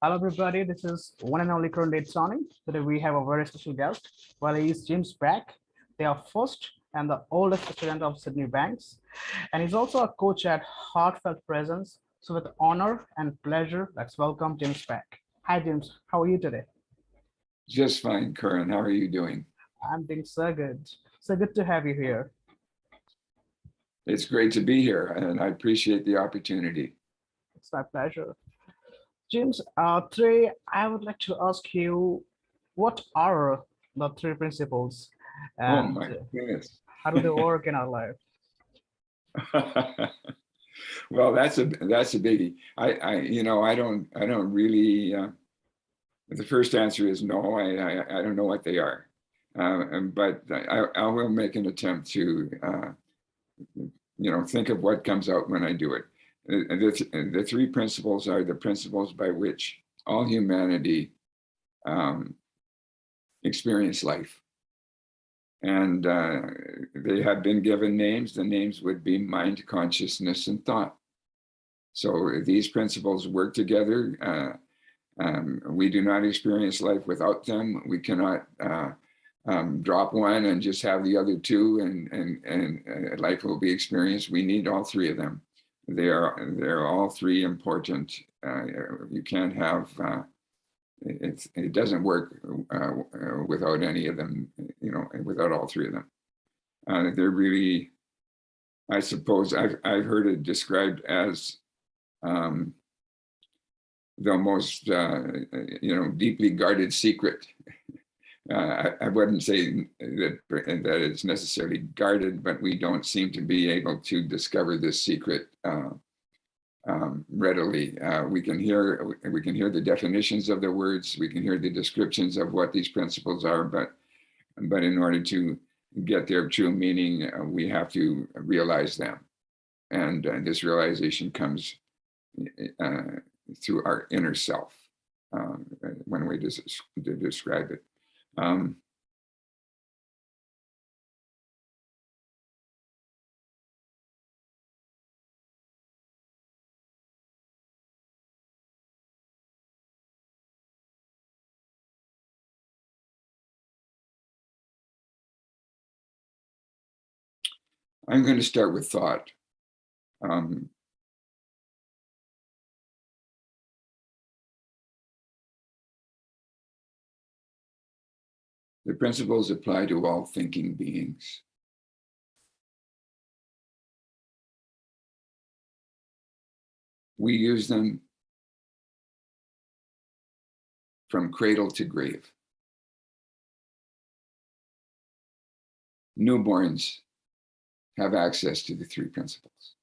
Hello, everybody. This is one and only Current Sony. Today we have a very special guest. Well, he is Jim Beck. They are first and the oldest student of Sydney Banks, and he's also a coach at Heartfelt Presence. So, with honor and pleasure, let's welcome James Beck. Hi, James. How are you today? Just fine, Curran. How are you doing? I'm doing so good. So good to have you here. It's great to be here, and I appreciate the opportunity. It's my pleasure. James, today I would like to ask you, what are the three principles, Oh and my goodness. how do they work in our life? Well, that's a biggie. I don't really. The first answer is no. I don't know what they are, but I will make an attempt to think of what comes out when I do it. The three principles are the principles by which all humanity um, experience life. And they have been given names. The names would be mind, consciousness, and thought. So these principles work together. We do not experience life without them. We cannot drop one and just have the other two, and life will be experienced. We need all three of them. They're all three important. You can't have it doesn't work without any of them, without all three of them. They're really, I suppose, I've heard it described as the most, deeply guarded secret. I wouldn't say that it's necessarily guarded, but we don't seem to be able to discover this secret readily. We can hear the definitions of the words. We can hear the descriptions of what these principles are, but in order to get their true meaning, we have to realize them, and this realization comes through our inner self. One way to describe it. I'm going to start with thought. The principles apply to all thinking beings. We use them from cradle to grave. Newborns have access to the three principles.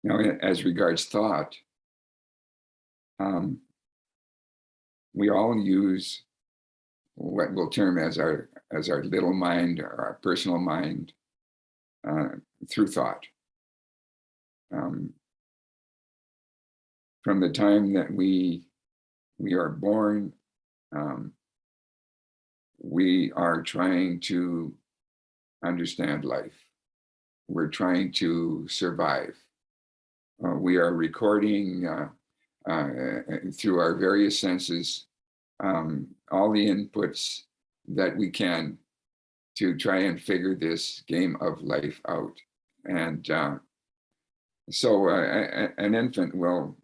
Now, as regards thought, we all use what we'll term as our little mind, or our personal mind, through thought. From the time that we are born, we are trying to understand life. We're trying to survive. We are recording through our various senses all the inputs that we can to try and figure this game of life out. And so an infant will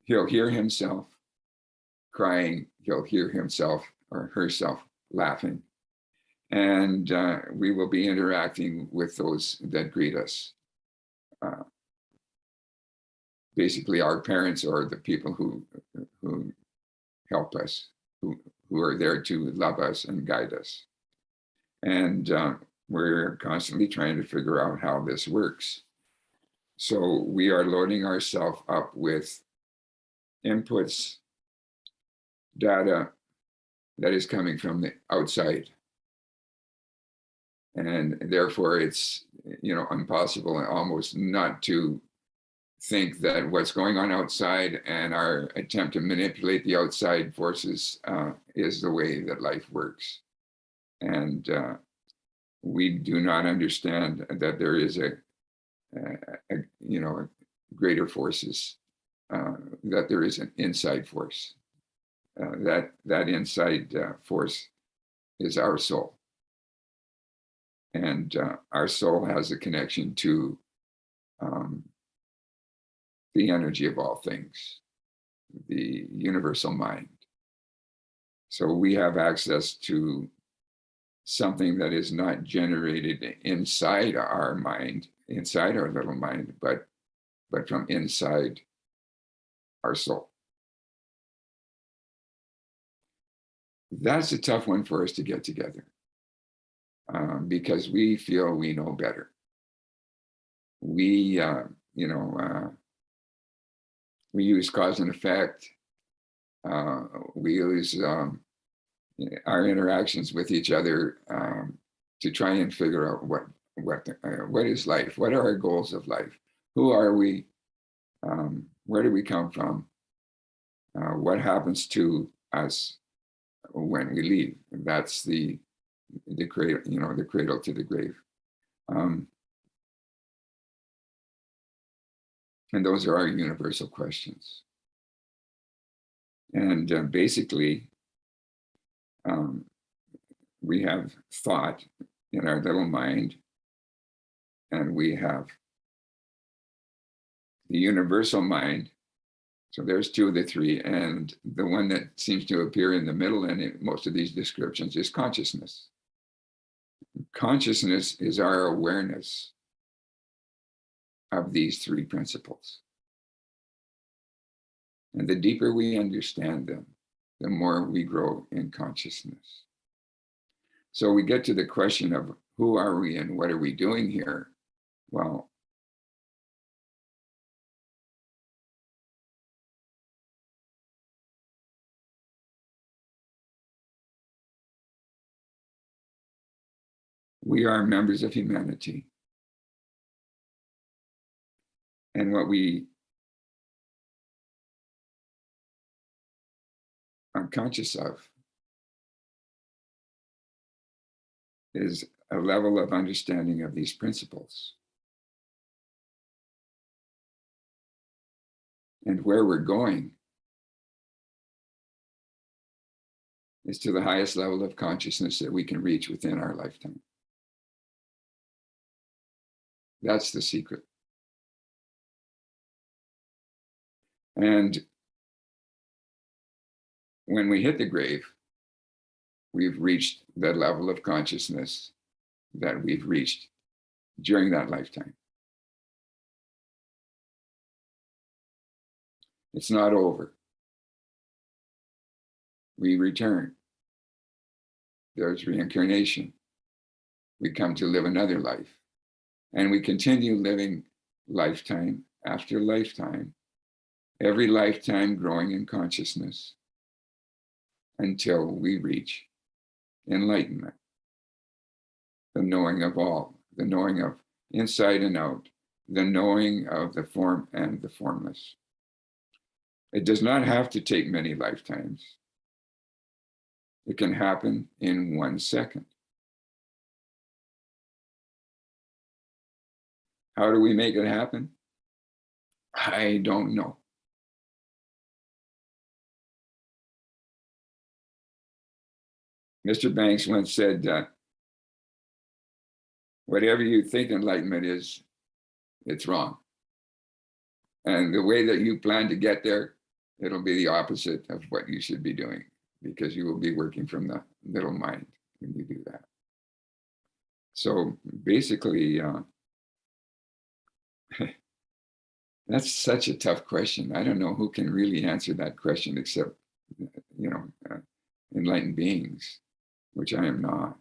he'll hear himself crying, he'll hear himself or herself laughing, and we will be interacting with those that greet us. Basically, our parents, or the people who help us, who are there to love us and guide us. And we're constantly trying to figure out how this works. So we are loading ourselves up with inputs, data that is coming from the outside. And therefore it's, impossible almost not to think that what's going on outside and our attempt to manipulate the outside forces is the way that life works. And we do not understand that there is a greater forces, that there is an inside force. That inside force is our soul. And our soul has a connection to the energy of all things, the universal mind. So we have access to something that is not generated inside our mind, inside our little mind, but from inside our soul. That's a tough one for us to get together, because we feel we know better. We, we use cause and effect. We use our interactions with each other to try and figure out what is life? What are our goals of life? Who are we? Where do we come from? What happens to us when we leave? That's the cradle, the cradle to the grave. And those are our universal questions. And basically, we have thought in our little mind, and we have the universal mind. So there's two of the three, and the one that seems to appear in the middle in most of these descriptions is consciousness. Consciousness is our awareness of these three principles. And the deeper we understand them, the more we grow in consciousness. So we get to the question of who are we and what are we doing here? Well, we are members of humanity. And what we are conscious of is a level of understanding of these principles. And where we're going is to the highest level of consciousness that we can reach within our lifetime. That's the secret. And when we hit the grave, we've reached the level of consciousness that we've reached during that lifetime. It's not over. We return. There's reincarnation. We come to live another life. And we continue living lifetime after lifetime, every lifetime growing in consciousness until we reach enlightenment, the knowing of all, the knowing of inside and out, the knowing of the form and the formless. It does not have to take many lifetimes. It can happen in 1 second. How do we make it happen? I don't know. Mr. Banks once said, whatever you think enlightenment is, it's wrong. And the way that you plan to get there, it'll be the opposite of what you should be doing, because you will be working from the little mind when you do that. So basically, that's such a tough question. I don't know who can really answer that question except, enlightened beings, which I am not.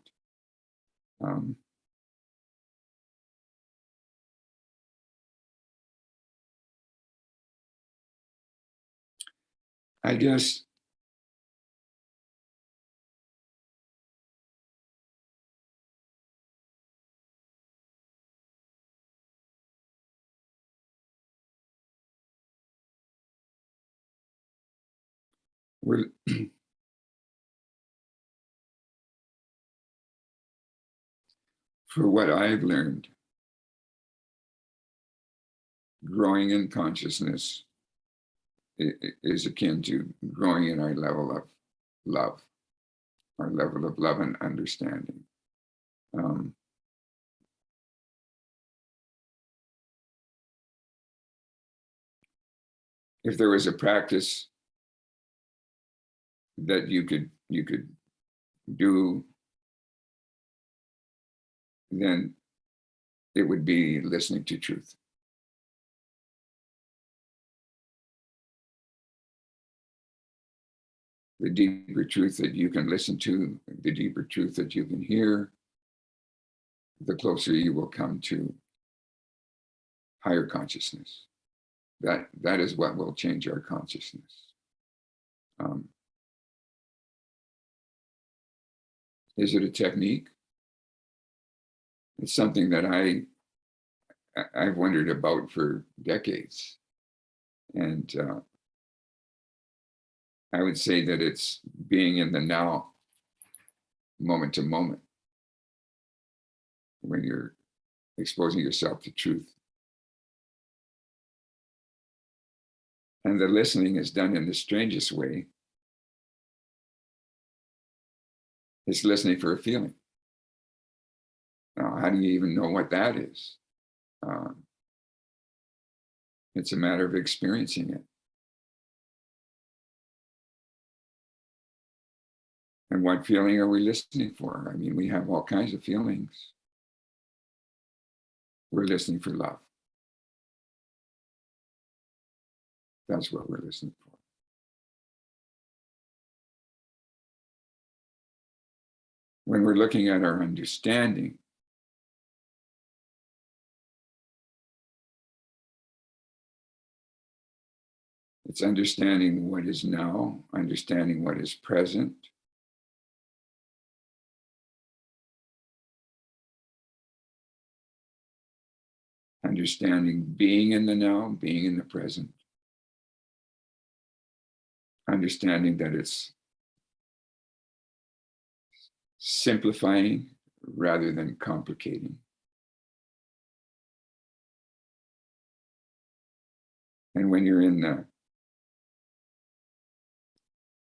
I guess we're For what I've learned, growing in consciousness is akin to growing in our level of love, our level of love and understanding. If there was a practice that you could do, then it would be listening to truth. The deeper truth that you can listen to, the deeper truth that you can hear, the closer you will come to higher consciousness. That is what will change our consciousness. Is it a technique? It's something that I've wondered about for decades. And I would say that it's being in the now, moment to moment, when you're exposing yourself to truth. And the listening is done in the strangest way. It's listening for a feeling. Now, how do you even know what that is? It's a matter of experiencing it. And what feeling are we listening for? I mean, we have all kinds of feelings. We're listening for love. That's what we're listening for. When we're looking at our understanding, it's understanding what is now, understanding what is present, understanding being in the now, being in the present, understanding that it's simplifying rather than complicating. And when you're in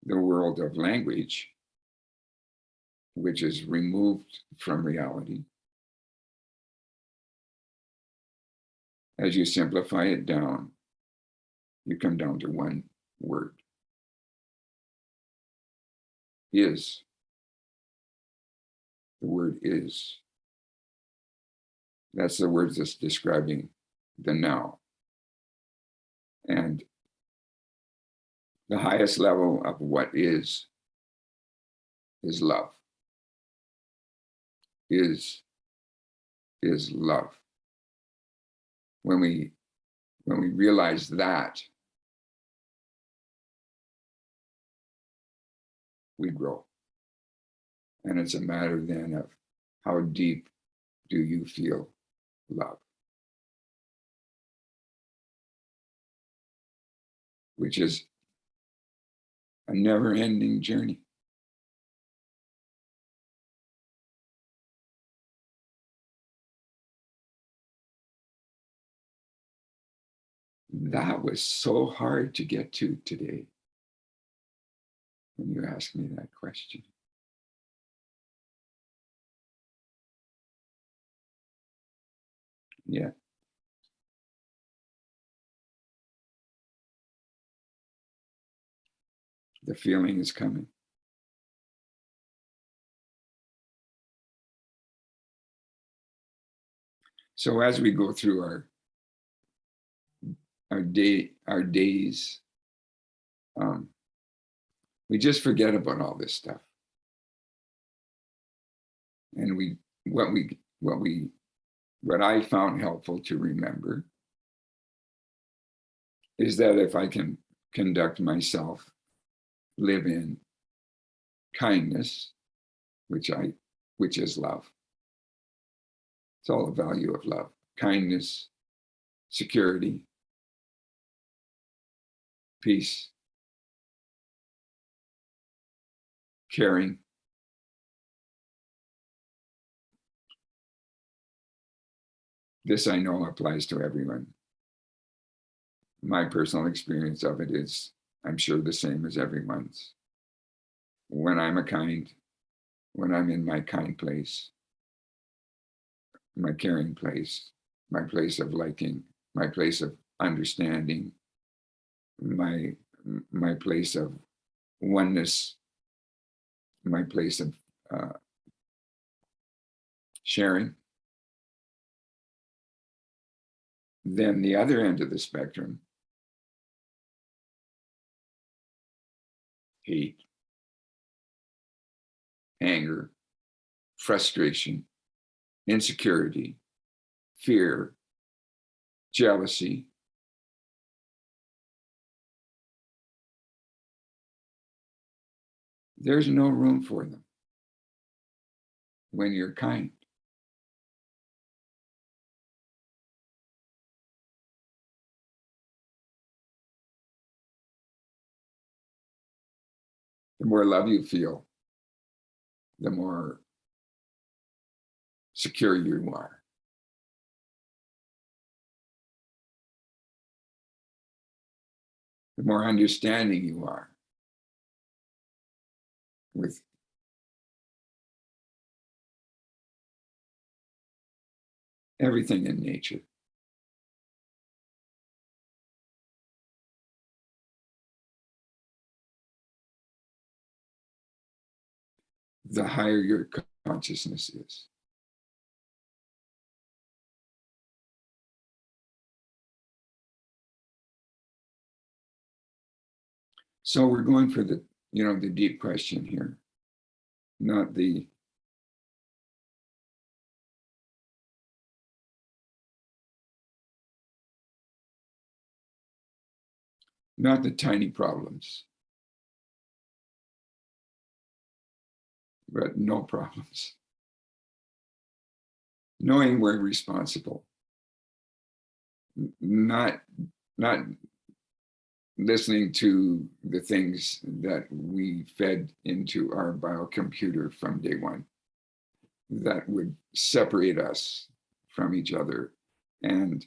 the world of language, which is removed from reality, as you simplify it down, you come down to one word: is. The word is. That's the word that's describing the now. And the highest level of what is love. Is love. When we realize that, we grow. And it's a matter then of how deep do you feel love, which is a never-ending journey. That was so hard to get to today when you asked me that question. Yeah. The feeling is coming. So as we go through our days, we just forget about all this stuff. And what I found helpful to remember is that if I can conduct myself, live in kindness, which is love. It's all the value of love: kindness, security, peace, caring. This I know applies to everyone. My personal experience of it is, I'm sure, the same as everyone's. When I'm when I'm in my kind place, my caring place, my place of liking, my place of understanding, my my place of oneness, my place of sharing, then the other end of the spectrum, hate, anger, frustration, insecurity, fear, jealousy, there's no room for them when you're kind. The more love you feel, the more secure you are. The more understanding you are with everything in nature. The higher your consciousness is. So we're going for the, the deep question here, not the tiny problems, but no problems. Knowing we're responsible, not listening to the things that we fed into our biocomputer from day one that would separate us from each other and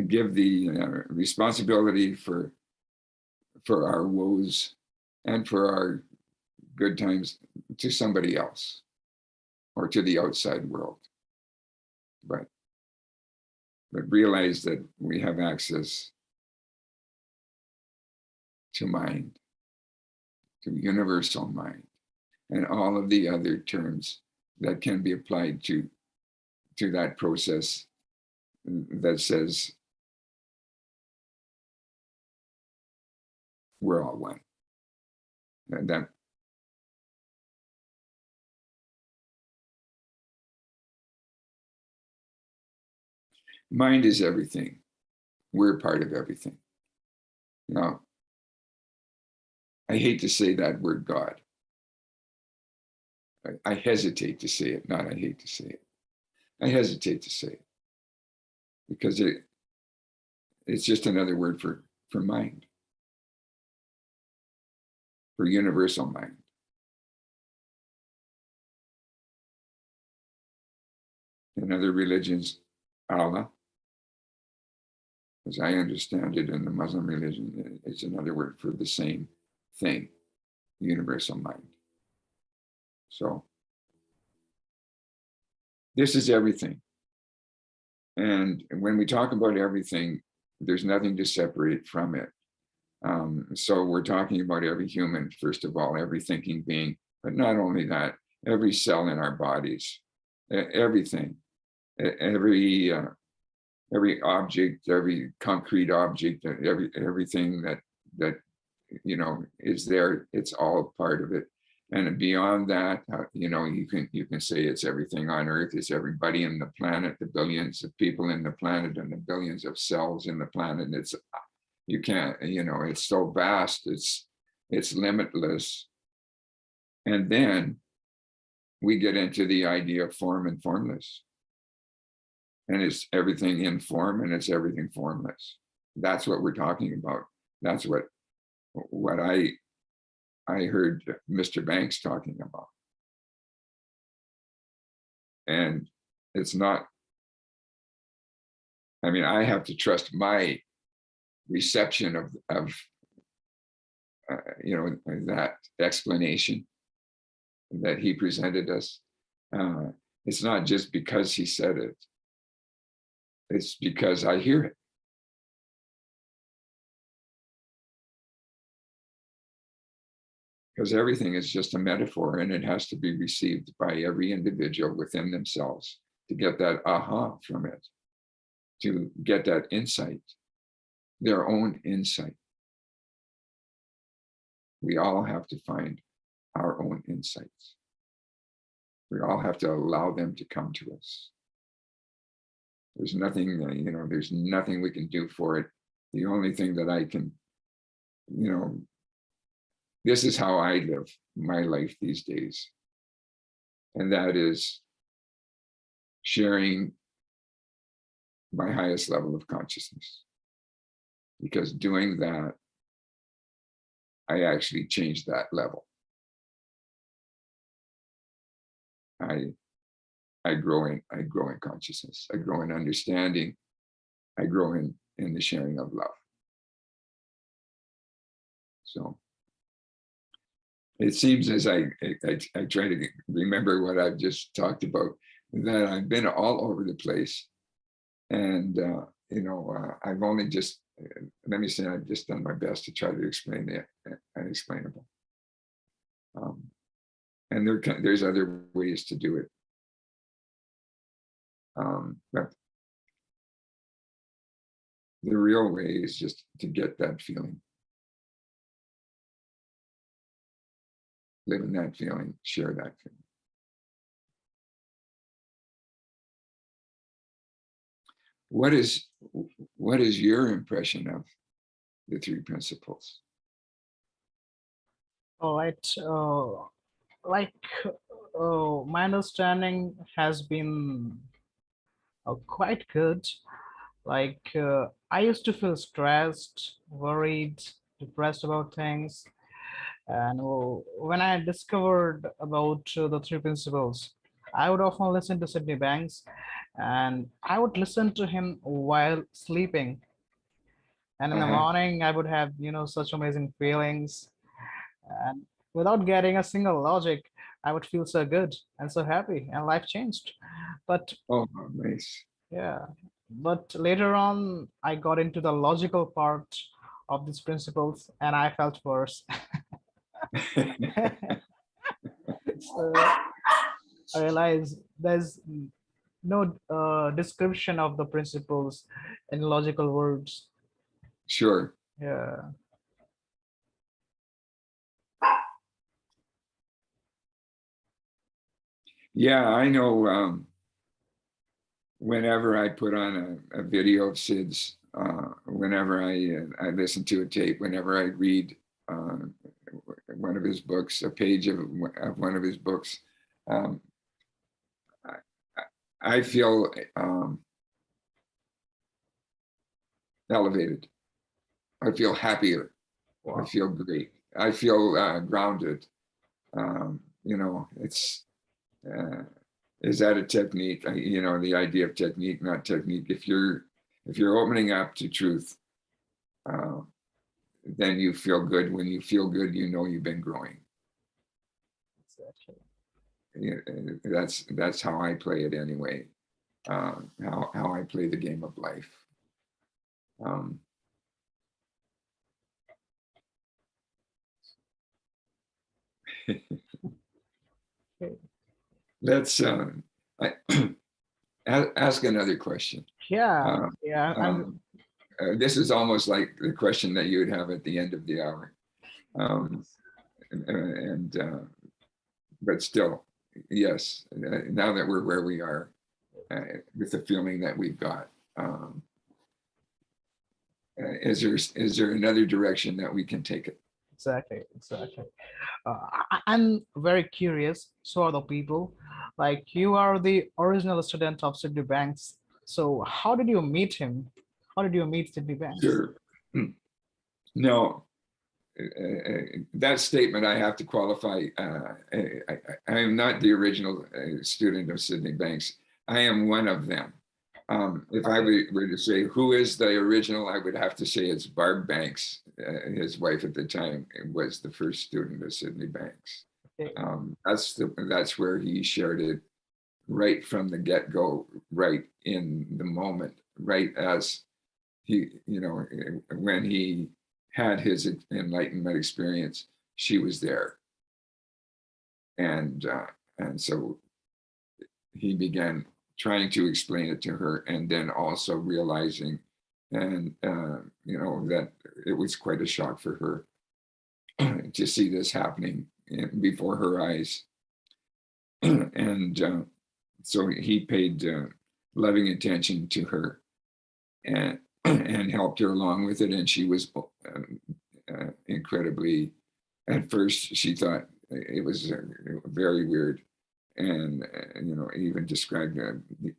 give the responsibility for our woes and for our good times to somebody else or to the outside world. But realize that we have access to mind, to universal mind, and all of the other terms that can be applied to that process that says we're all one. And that mind is everything. We're part of everything. Now, I hate to say that word God. I hesitate to say it, not I hate to say it. I hesitate to say it because it's just another word for mind, for universal mind. In other religions, Allah, as I understand it in the Muslim religion, it's another word for the same thing, universal mind. So this is everything. And when we talk about everything, there's nothing to separate from it. So we're talking about every human, first of all, every thinking being, but not only that, every cell in our bodies, everything, every object, every concrete object, everything that is there, it's all part of it. And beyond that, you can say it's everything on Earth, it's everybody in the planet, the billions of people in the planet, and the billions of cells in the planet. You can't, it's so vast, it's limitless. And then we get into the idea of form and formless. And it's everything in form and it's everything formless. That's what we're talking about. That's what I heard Mr. Banks talking about. And it's not I mean, I have to trust my reception of that explanation that he presented us. It's not just because he said it, it's because I hear it. Because everything is just a metaphor, and it has to be received by every individual within themselves to get that aha from it, to get that insight, their own insight. We all have to find our own insights. We all have to allow them to come to us. There's nothing, there's nothing we can do for it. The only thing that I can, this is how I live my life these days. And that is sharing my highest level of consciousness. Because doing that, I actually changed that level. I grow in consciousness. I grow in understanding. I grow in the sharing of love. So it seems as I try to remember what I've just talked about, that I've been all over the place. And, I've only just, let me say, I've just done my best to try to explain the unexplainable. And there's other ways to do it. But the real way is just to get that feeling. Live in that feeling, share that feeling. What is your impression of the three principles? All right. Like my understanding has been quite good. Like I used to feel stressed, worried, depressed about things. And when I discovered about the three principles, I would often listen to Sydney Banks, and I would listen to him while sleeping. And in the morning, I would have, such amazing feelings. And without getting a single logic, I would feel so good and so happy, and life changed. But Oh, nice. yeah, but later on, I got into the logical part of these principles, and I felt worse. So I realized there's no description of the principles in logical words. Sure. Yeah. Yeah, I know. Whenever I put on a video of Sid's, whenever I listen to a tape, whenever I read one of his books, a page of one of his books, um, I feel elevated. I feel happier. Wow. I feel great. I feel grounded. It's is that a technique? The idea of technique, not technique. If you're opening up to truth, then you feel good. When you feel good, you've been growing. Exactly. That's how I play it anyway. How I play the game of life. Okay. Let's ask another question. Yeah. Yeah. This is almost like the question that you would have at the end of the hour. But still, yes, now that we're where we are, with the feeling that we've got, is there another direction that we can take it? Exactly. I'm very curious. So are the people. Like you are the original student of Sydney Banks. So how did you meet him? How did you meet Sydney Banks? Sure. No, that statement I have to qualify. I am not the original student of Sydney Banks. I am one of them. If I were to say who is the original, I would have to say it's Barb Banks. His wife at the time was the first student of Sydney Banks. Okay. That's where he shared it right from the get-go, right in the moment, right as he, when he had his enlightenment experience, she was there, and so he began trying to explain it to her, and then also realizing, and that it was quite a shock for her to see this happening before her eyes, and so he paid loving attention to her and helped her along with it, and she was incredibly. At first, she thought it was very weird, and even described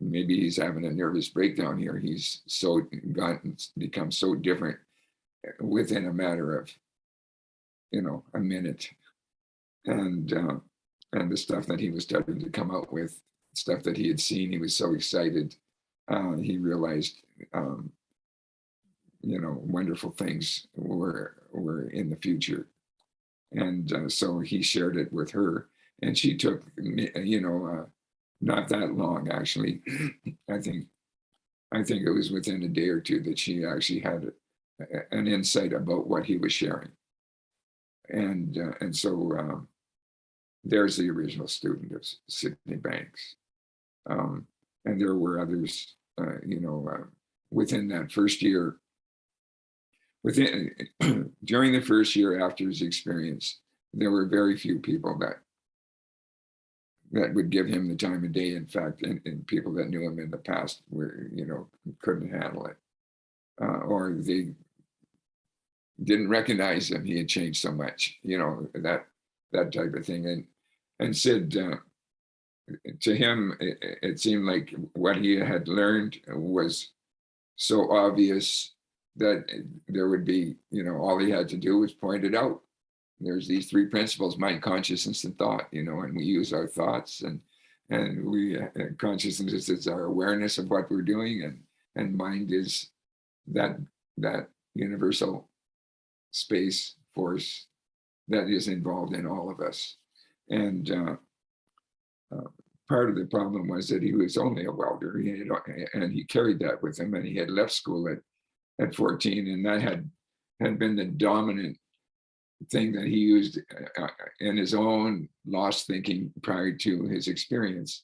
maybe he's having a nervous breakdown here. He's become so different within a matter of a minute, and the stuff that he was starting to come out with, stuff that he had seen, he was so excited. He realized wonderful things were in the future, and so he shared it with her, and she took not that long, actually. I think it was within a day or two that she actually had an insight about what he was sharing, and so there's the original student of Sydney Banks, and there were others within that first year. During the first year after his experience, there were very few people that would give him the time of day. In fact, and people that knew him in the past couldn't handle it, or they didn't recognize him. He had changed so much, that type of thing. And Sid, to him, it seemed like what he had learned was so obvious that there would be, all he had to do was point it out. There's these three principles: mind, consciousness, and thought, and we use our thoughts, and we consciousness is our awareness of what we're doing, and mind is that universal space force that is involved in all of us. And part of the problem was that he was only a welder, and he carried that with him, and he had left school at 14, and that had been the dominant thing that he used in his own lost thinking prior to his experience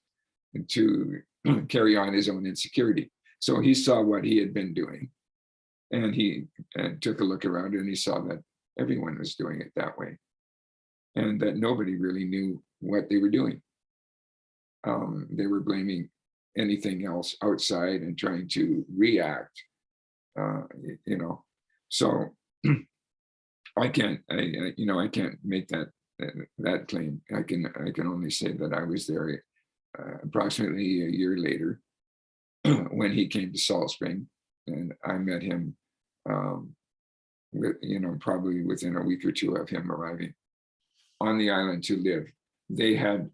to carry on his own insecurity. So he saw what he had been doing, and he took a look around, and he saw that everyone was doing it that way, and that nobody really knew what they were doing. They were blaming anything else outside and trying to react. So I can't make that claim. I can only say that I was there approximately a year later when he came to Salt Spring, and I met him probably within a week or two of him arriving on the island to live. They had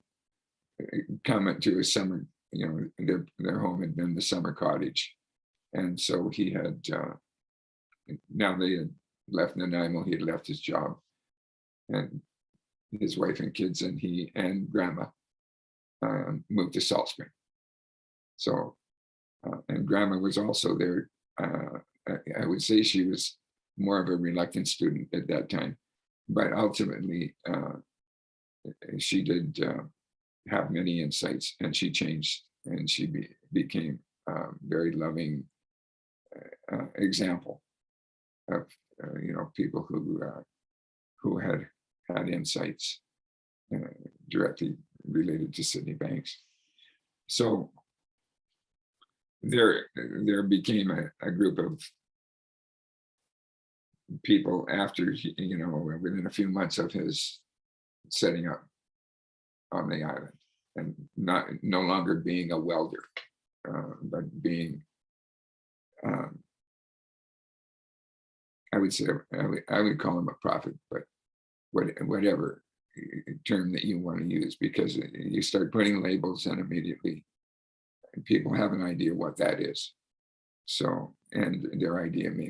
come to a summer, their home had been the summer cottage, and so he had now they had left Nanaimo. He had left his job, and his wife and kids, and he and grandma moved to Salt Spring. So and grandma was also there. I would say she was more of a reluctant student at that time, but ultimately she did have many insights, and she changed, and she became a very loving example of people who had insights directly related to Sydney Banks. So there became a group of people after within a few months of his setting up on the island, and no longer being a welder, but being I would say I would call him a prophet, but whatever term that you want to use, because you start putting labels, and immediately people have an idea what that is. So, and their idea may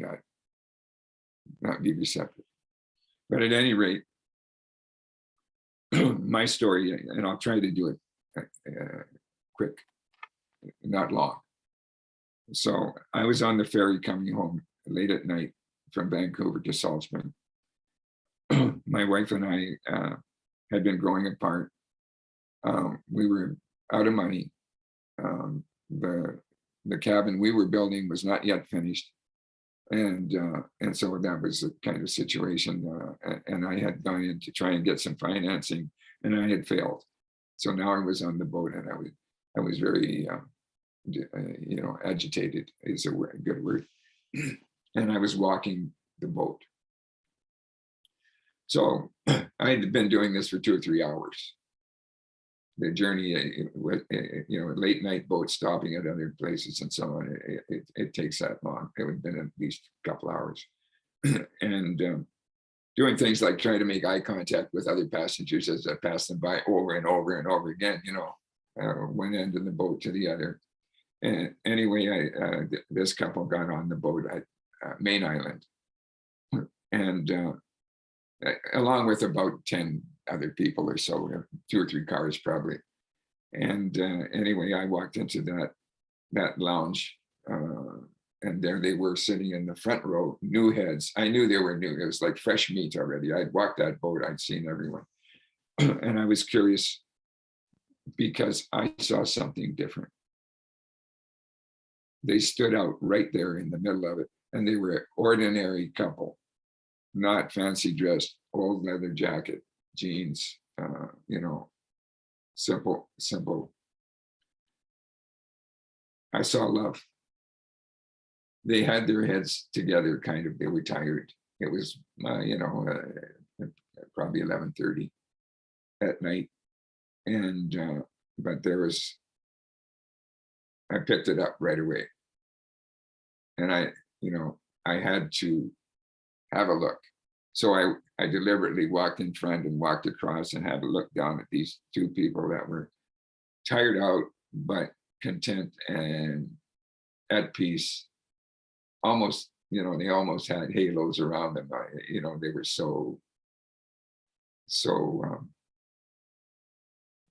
not be receptive. But at any rate, my story, and I'll try to do it quick, not long. So I was on the ferry coming home late at night from Vancouver to Salt Spring. My wife and I had been growing apart. We were out of money. The cabin we were building was not yet finished, and so that was the kind of situation. And I had gone in to try and get some financing, and I had failed. So now I was on the boat, and I was very agitated is a good word, and I was walking the boat. So I had been doing this for 2 or 3 hours. The journey, late night boat stopping at other places and so on. It takes that long. It would have been at least a couple hours, and doing things like trying to make eye contact with other passengers as I passed them by over and over and over again. One end of the boat to the other. And anyway, this couple got on the boat at Main Island, and along with about 10 other people or so, 2 or 3 cars probably. And anyway, I walked into that lounge, and there they were sitting in the front row, new heads. I knew they were new. It was like fresh meat already. I'd walked that boat. I'd seen everyone. And I was curious because I saw something different. They stood out right there in the middle of it, and they were an ordinary couple, not fancy dressed, old leather jacket, jeans, simple. I saw love. They had their heads together, kind of. They were tired. It was, probably 11:30 at night, and but I picked it up right away, and I had to have a look. So I deliberately walked in front and walked across and had a look down at these 2 people that were tired out, but content and at peace. Almost, they almost had halos around them. They were so,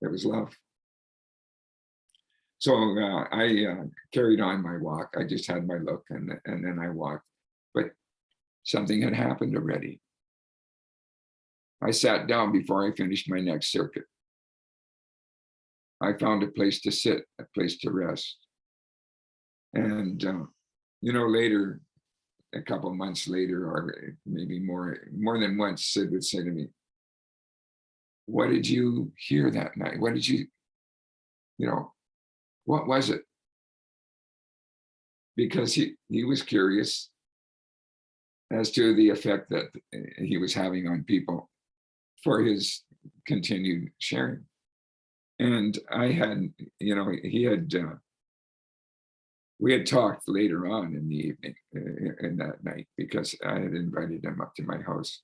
there was love. So I carried on my walk. I just had my look, and then I walked. But something had happened already. I sat down before I finished my next circuit. I found a place to sit, a place to rest. And, later, a couple months later, or maybe more than once, Sid would say to me, "What did you hear that night? What did you, what was it?" Because he was curious as to the effect that he was having on people for his continued sharing. And I had, we had talked later on in the evening, in that night, because I had invited him up to my house.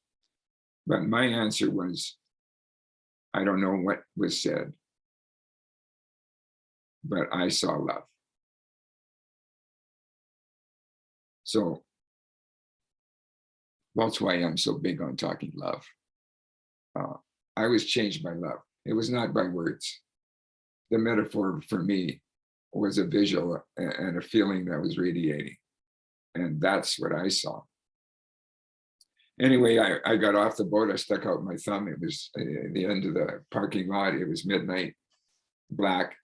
But my answer was, I don't know what was said, but I saw love. So that's why I'm so big on talking love. I was changed by love. It was not by words. The metaphor for me was a visual and a feeling that was radiating. And that's what I saw. Anyway, I got off the boat. I stuck out my thumb. It was the end of the parking lot. It was midnight, black.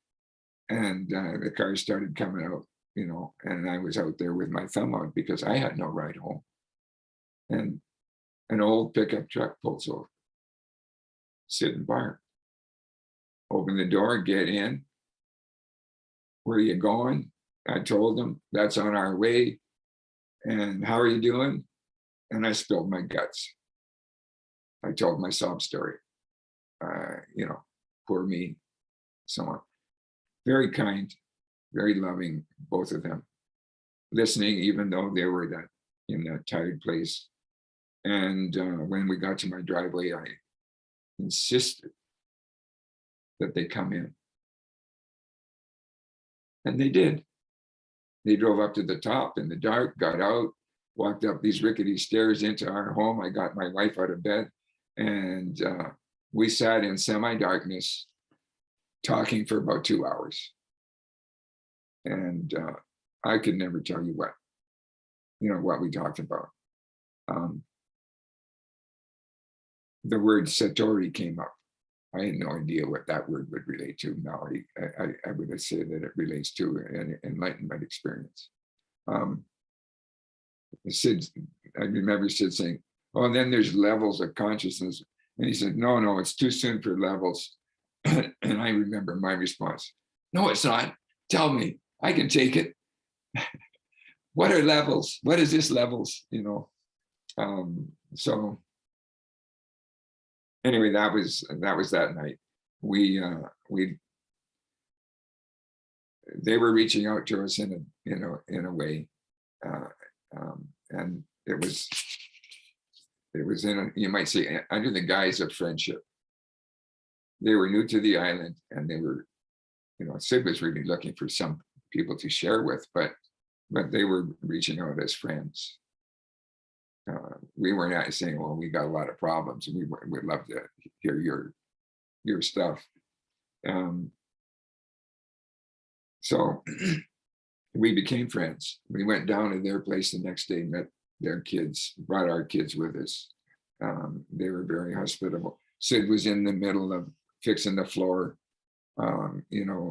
And the cars started coming out, and I was out there with my thumb out because I had no ride home. And an old pickup truck pulls over. Sit and bark. Open the door, get in. Where are you going? I told them, that's on our way. And how are you doing? And I spilled my guts. I told my sob story. Poor me, so on. Very kind, very loving, both of them. Listening, even though they were in that tired place. And when we got to my driveway, I insisted that they come in. And they did. They drove up to the top in the dark, got out, walked up these rickety stairs into our home. I got my wife out of bed, and we sat in semi-darkness talking for about 2 hours. And I could never tell you what we talked about. The word Satori came up. I had no idea what that word would relate to. Now I would have said that it relates to an enlightenment experience. Sid, I remember Sid saying, "Oh, and then there's levels of consciousness," and he said, "No, it's too soon for levels." And I remember my response, "No, it's not. Tell me, I can take it." What are levels? What is this levels? So anyway, that was that night. They were reaching out to us in a way, and it was you might say, under the guise of friendship. They were new to the island, and they were, Sid was really looking for some people to share with, but they were reaching out as friends. We were not saying, "Well, we got a lot of problems, and we'd love to hear your stuff." So we became friends. We went down to their place the next day, met their kids, brought our kids with us. They were very hospitable. Sid was in the middle of fixing the floor, leveling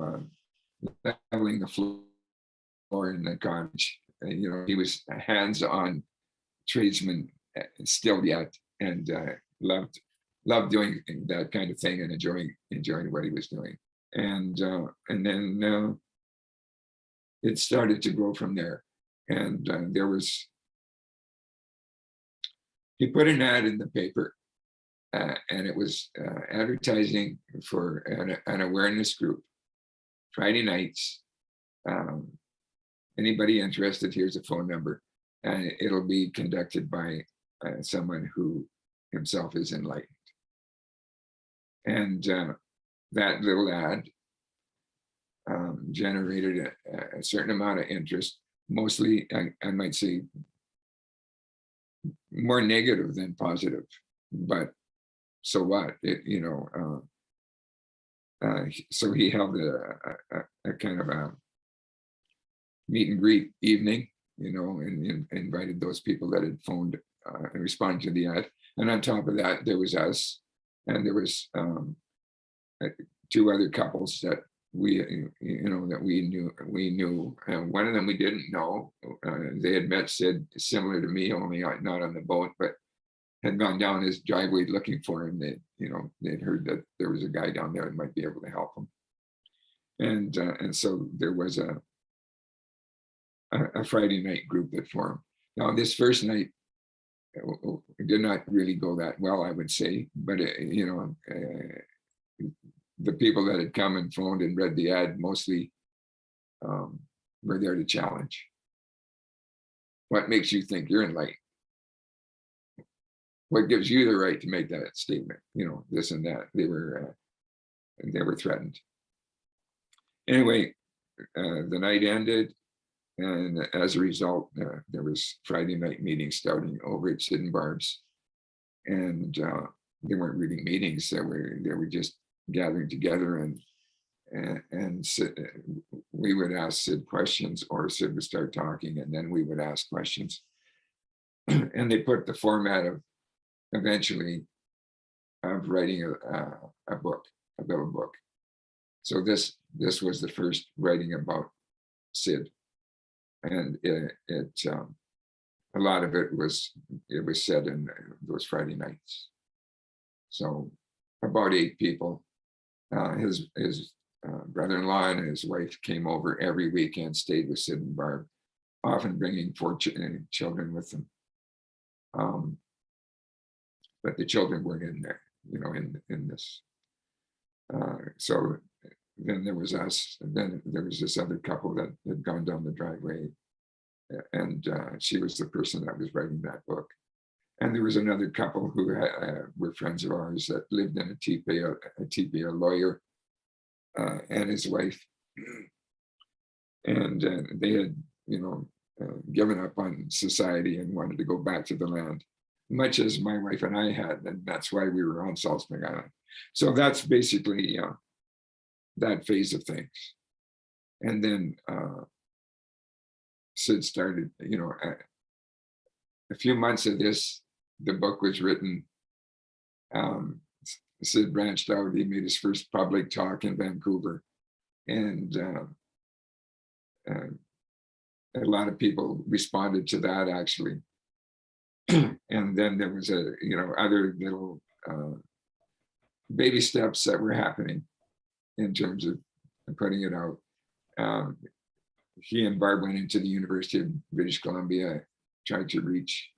the floor in the cottage. He was a hands-on tradesman still yet, and loved doing that kind of thing and enjoying what he was doing. And then it started to grow from there. And he put an ad in the paper, and it was advertising for an awareness group, Friday nights. Anybody interested, here's a phone number, and it'll be conducted by someone who himself is enlightened. And that little ad generated a certain amount of interest, mostly, I might say, more negative than positive, but so what? So he held a kind of a meet and greet evening, and invited those people that had phoned and responded to the ad. And on top of that, there was us, and there was 2 other couples that we knew. And one of them we didn't know. They had met Sid, similar to me, only not on the boat, but had gone down his driveway looking for him. They'd heard that there was a guy down there that might be able to help him. And so there was a Friday night group that formed. Now, this first night did not really go that well, I would say, but the people that had come and phoned and read the ad mostly were there to challenge. What makes you think you're enlightened? What gives you the right to make that statement? This and that. They were threatened. Anyway, the night ended, and as a result, there was Friday night meetings starting over at Sid and Barb's, and they weren't really meetings. They were just gathering together, and we would ask Sid questions, or Sid would start talking, and then we would ask questions. And they put the format of eventually of writing a book, a little book. So this was the first writing about Sid, and it a lot of it was said in those Friday nights. So about 8 people. His brother-in-law and his wife came over every weekend, stayed with Sid and Barb, often bringing 4 children with them. But the children weren't in there, in this. So then there was us, and then there was this other couple that had gone down the driveway, and she was the person that was writing that book. And there was another couple who were friends of ours that lived in a teepee, a lawyer and his wife. and they had, given up on society and wanted to go back to the land, much as my wife and I had, and that's why we were on Salzburg Island. So that's basically that phase of things. And then Sid started, a few months of this, the book was written. Sid branched out. He made his first public talk in Vancouver, and a lot of people responded to that, actually. And then there was other little baby steps that were happening in terms of putting it out. He and Barb went into the University of British Columbia, tried to reach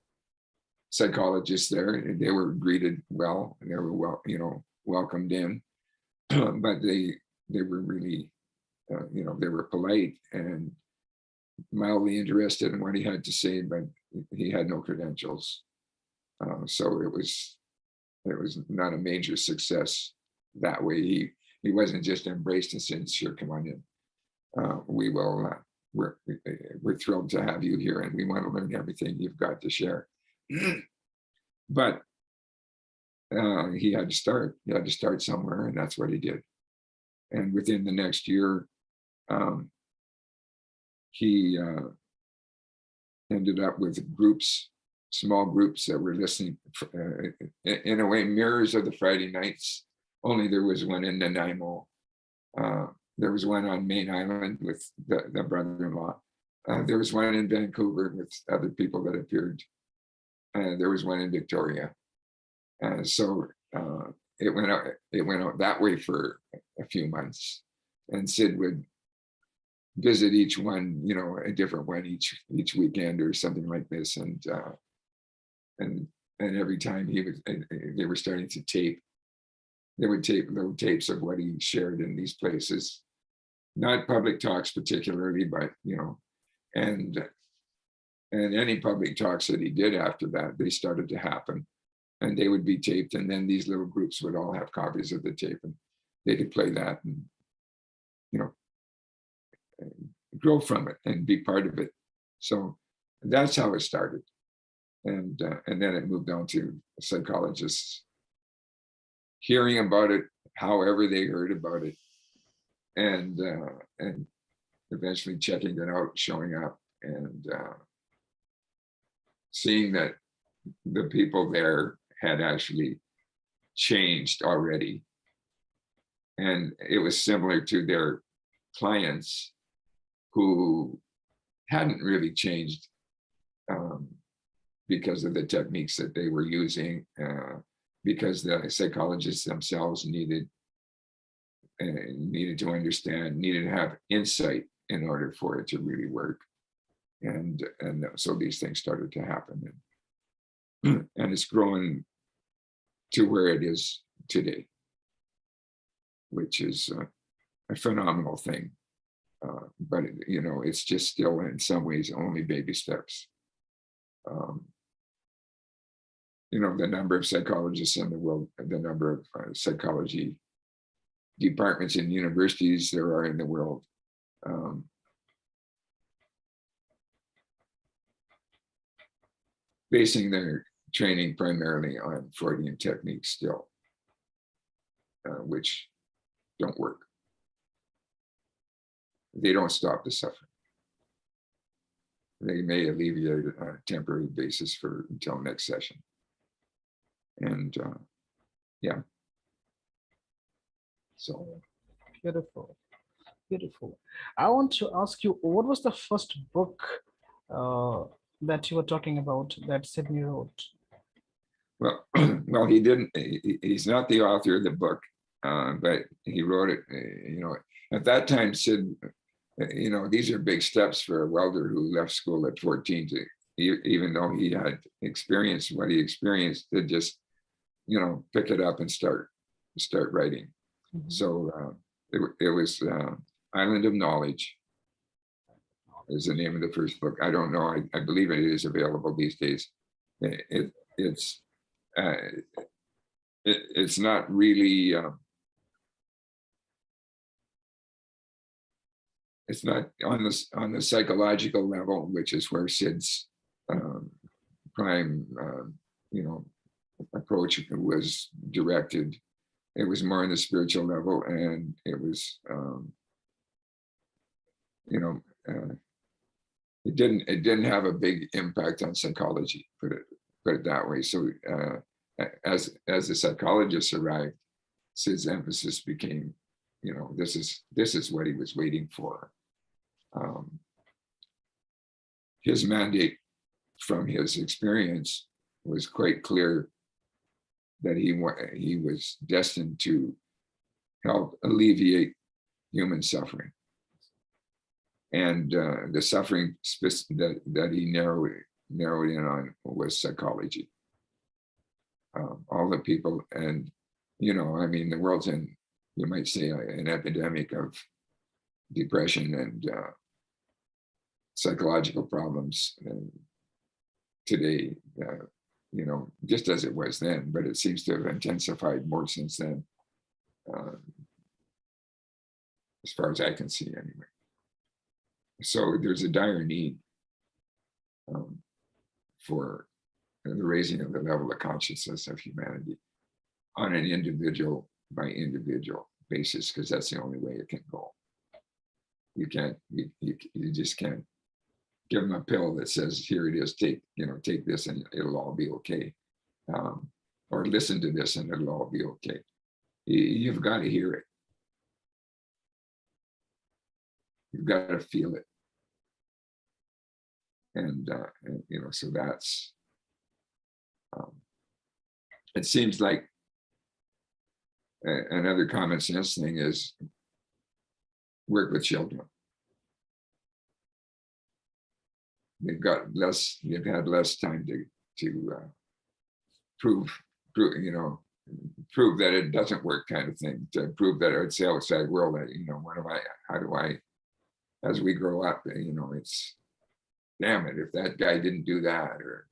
psychologists there, and they were greeted well, and they were welcomed in. But they were really, they were polite and mildly interested in what he had to say, but he had no credentials. So it was not a major success that way. He wasn't just embraced and said, "Sure, come on in. We're thrilled to have you here, and we want to learn everything you've got to share." But he had to start. He had to start somewhere, and that's what he did. And within the next year, he ended up with groups, small groups that were listening, in a way, mirrors of the Friday nights, only there was one in Nanaimo. There was one on Main Island with the brother-in-law. There was one in Vancouver with other people that appeared. There was one in Victoria. So it went out that way for a few months. And Sid would visit each one, a different one each weekend or something like this. And every time they were starting to tape, they would tape little tapes of what he shared in these places, not public talks particularly, but and any public talks that he did after that, they started to happen, and they would be taped, and then these little groups would all have copies of the tape, and they could play that and grow from it and be part of it. So that's how it started, and then it moved on to psychologists hearing about it, however they heard about it, and eventually checking it out, showing up, and seeing that the people there had actually changed already. And it was similar to their clients who hadn't really changed because of the techniques that they were using, because the psychologists themselves needed to understand, needed to have insight in order for it to really work. And so these things started to happen. And it's grown to where it is today, which is a phenomenal thing. But it's just still in some ways only baby steps. The number of psychologists in the world, the number of psychology departments in universities there are in the world, basing their training primarily on Freudian techniques still, which don't work. They don't stop the suffering. They may alleviate it on a temporary basis until next session. And yeah. So Beautiful. Beautiful. I want to ask you, what was the first book that you were talking about that Sydney wrote? Well, he didn't. He's not the author of the book, but he wrote it. At that time, Sid. These are big steps for a welder who left school at 14 to, even though he had experienced what he experienced, to just, pick it up and start writing. Mm-hmm. So it was Island of Knowledge is the name of the first book. I don't know. I believe it is available these days. It's not really. it's not on the psychological level, which is where Sid's prime, you know, approach was directed. It was more on the spiritual level, and it was, you know, it didn't have a big impact on psychology. Put it that way. So as the psychologists arrived, Sid's emphasis became, you know, this is what he was waiting for. His mandate from his experience was quite clear that he was destined to help alleviate human suffering. And the suffering that he narrowed in on was psychology. All the people, and you know, I mean, the world's in, you might say, an epidemic of depression and psychological problems today. You know, just as it was then, but it seems to have intensified more since then, as far as I can see, anyway. So there's a dire need for the raising of the level of consciousness of humanity on an individual by individual basis, because that's the only way it can go. You can't, you just can't give them a pill that says, here it is, take this and it'll all be okay. Or listen to this and it'll all be okay. You've got to hear it. You've got to feel it. And you know, so that's, it seems like another common sense thing is work with children. They've had less time to prove, you know, prove that it doesn't work, kind of thing, to prove that it's the outside world that, you know, how do I, as we grow up, you know, it's, damn it, if that guy didn't do that, or,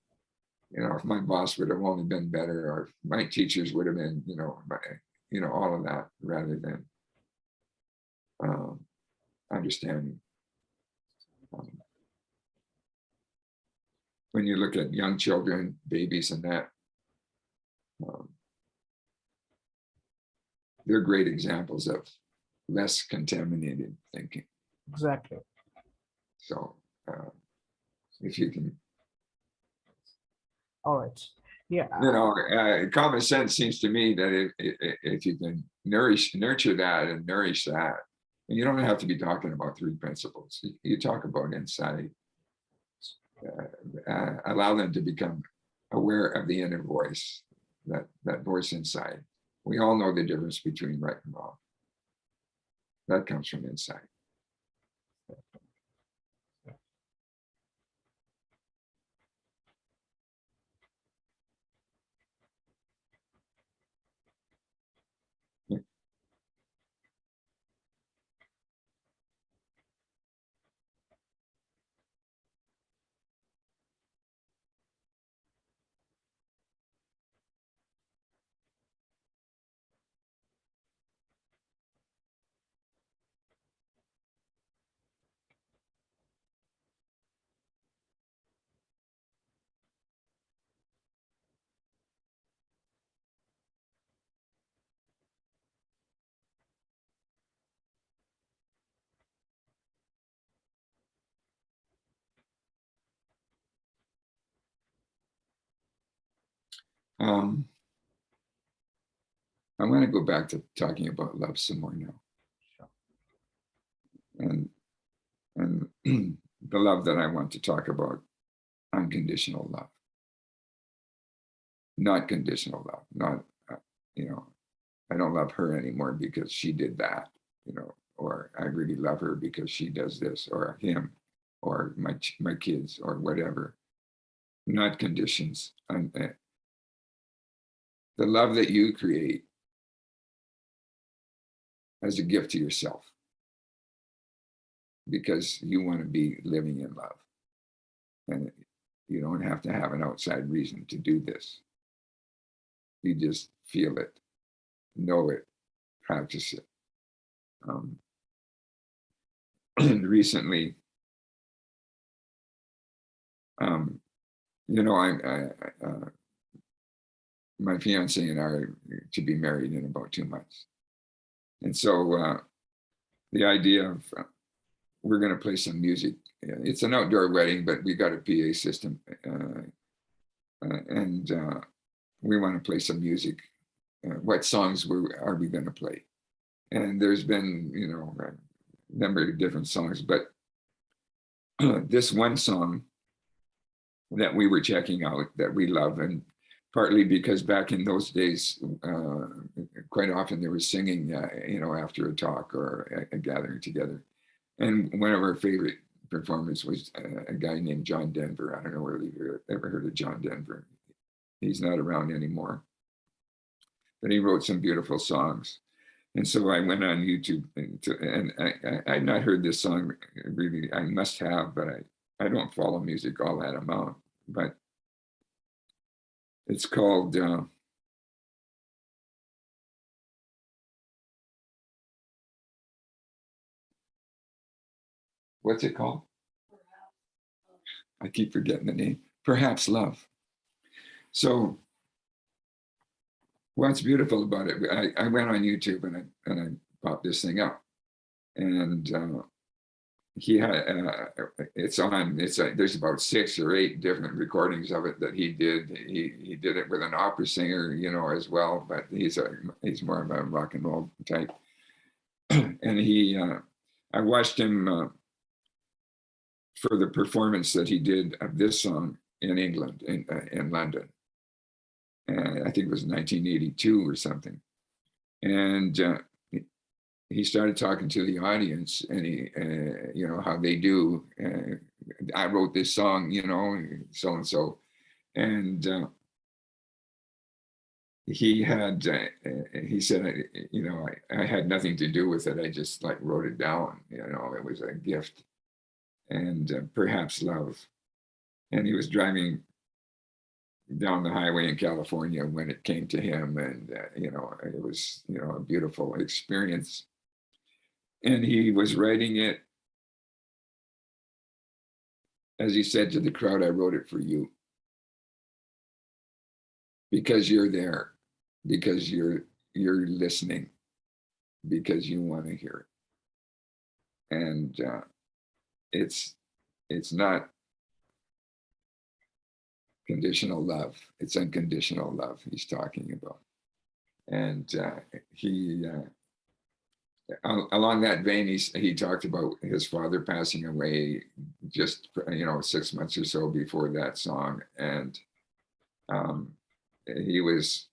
you know, if my boss would have only been better, or if my teachers would have been, you know, all of that, rather than understanding. When you look at young children, babies and that, they're great examples of less contaminated thinking. Exactly. So if you can, all right, yeah, you know, common sense seems to me that if you can nurture that and nourish that, and you don't have to be talking about three principles. You talk about insight, allow them to become aware of the inner voice, that voice inside. We all know the difference between right and wrong. That comes from inside. I want to go back to talking about love some more now. sure. And the love that I want to talk about, unconditional love, not conditional love, not, you know, I don't love her anymore because she did that, you know, or I really love her because she does this, or him, or my kids, or whatever. Not conditions. The love that you create as a gift to yourself, because you want to be living in love, and you don't have to have an outside reason to do this. You just feel it, know it, practice it. recently, you know, my fiance and I are to be married in about 2 months. And so the idea of we're going to play some music. It's an outdoor wedding, but we got a PA system, and we want to play some music. What songs are we going to play? And there's been, you know, a number of different songs, but this one song that we were checking out that we love, and partly because back in those days, quite often there was singing, you know, after a talk or a gathering together. And one of our favorite performers was a guy named John Denver. I don't know whether you've ever heard of John Denver. He's not around anymore, but he wrote some beautiful songs. And so I went on YouTube and I had not heard this song really. I must have, but I don't follow music all that amount. But it's called what's it called? I keep forgetting the name. Perhaps Love. So what's beautiful about it, I went on YouTube and I popped this thing up, and he had there's about 6 or 8 different recordings of it that he did. He did it with an opera singer, you know, as well, but he's more of a rock and roll type. And I watched him for the performance that he did of this song in England, in London. And I think it was 1982 or something. And he started talking to the audience, and you know, how they do. I wrote this song, you know, so and so, and he said, you know, I had nothing to do with it. I just like wrote it down. You know, it was a gift, and perhaps love. And he was driving down the highway in California when it came to him, and you know, it was, you know, a beautiful experience. And he was writing it, as he said to the crowd, I wrote it for you because you're there, because you're listening, because you want to hear it. And it's not conditional love, it's unconditional love he's talking about. And he along that vein, he talked about his father passing away just, you know, 6 months or so before that song. And he was,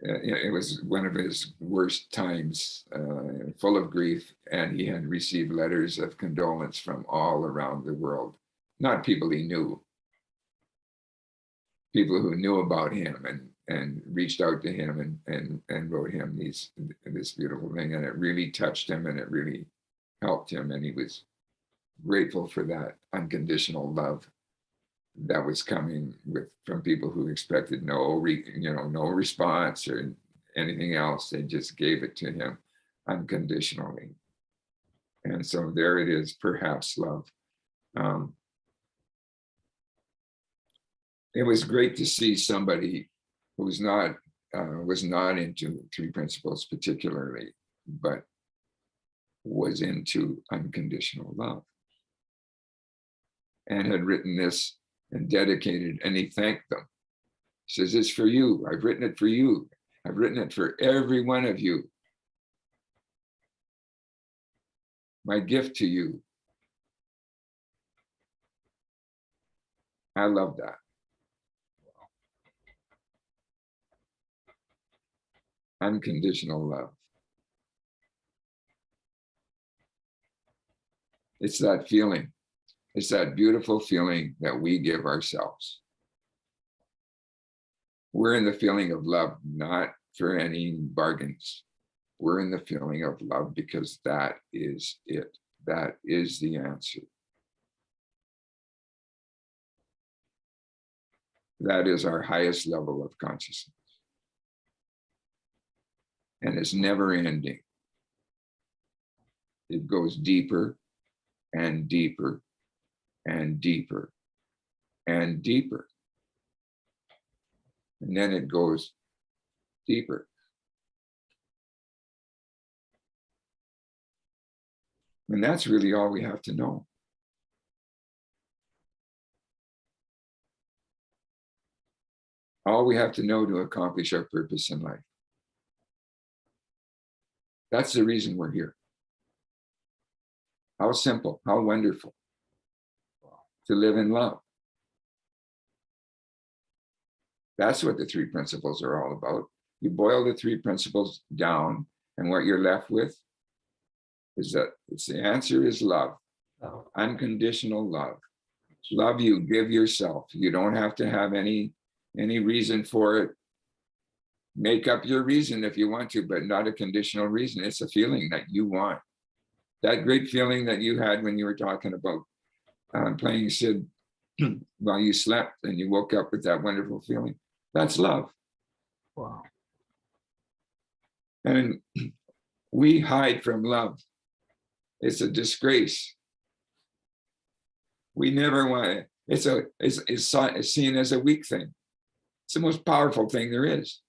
it was one of his worst times, full of grief. And he had received letters of condolence from all around the world, not people he knew, people who knew about him and reached out to him and wrote him this beautiful thing. And it really touched him, and it really helped him. And he was grateful for that unconditional love that was coming from people who expected no response or anything else. They just gave it to him unconditionally. And so there it is, perhaps love. It was great to see somebody who was not into 3 principles particularly, but was into unconditional love, and had written this and dedicated, and he thanked them. He says, it's for you. I've written it for you. I've written it for every one of you. My gift to you. I love that. Unconditional love. It's that feeling. It's that beautiful feeling that we give ourselves. We're in the feeling of love, not for any bargains. We're in the feeling of love because that is it. That is the answer. That is our highest level of consciousness. And it's never ending. It goes deeper and deeper and deeper and deeper. And then it goes deeper. And that's really all we have to know. All we have to know to accomplish our purpose in life. That's the reason we're here. How simple, how wonderful to live in love. That's what the three principles are all about. You boil the three principles down, and what you're left with is that the answer is love, unconditional love. Love you, give yourself. You don't have to have any reason for it. Make up your reason if you want to, but not a conditional reason. It's a feeling that you want. That great feeling that you had when you were talking about playing Sid while you slept and you woke up with that wonderful feeling. That's love. Wow. And we hide from love. It's a disgrace. We never want it. It's seen as a weak thing. It's the most powerful thing there is.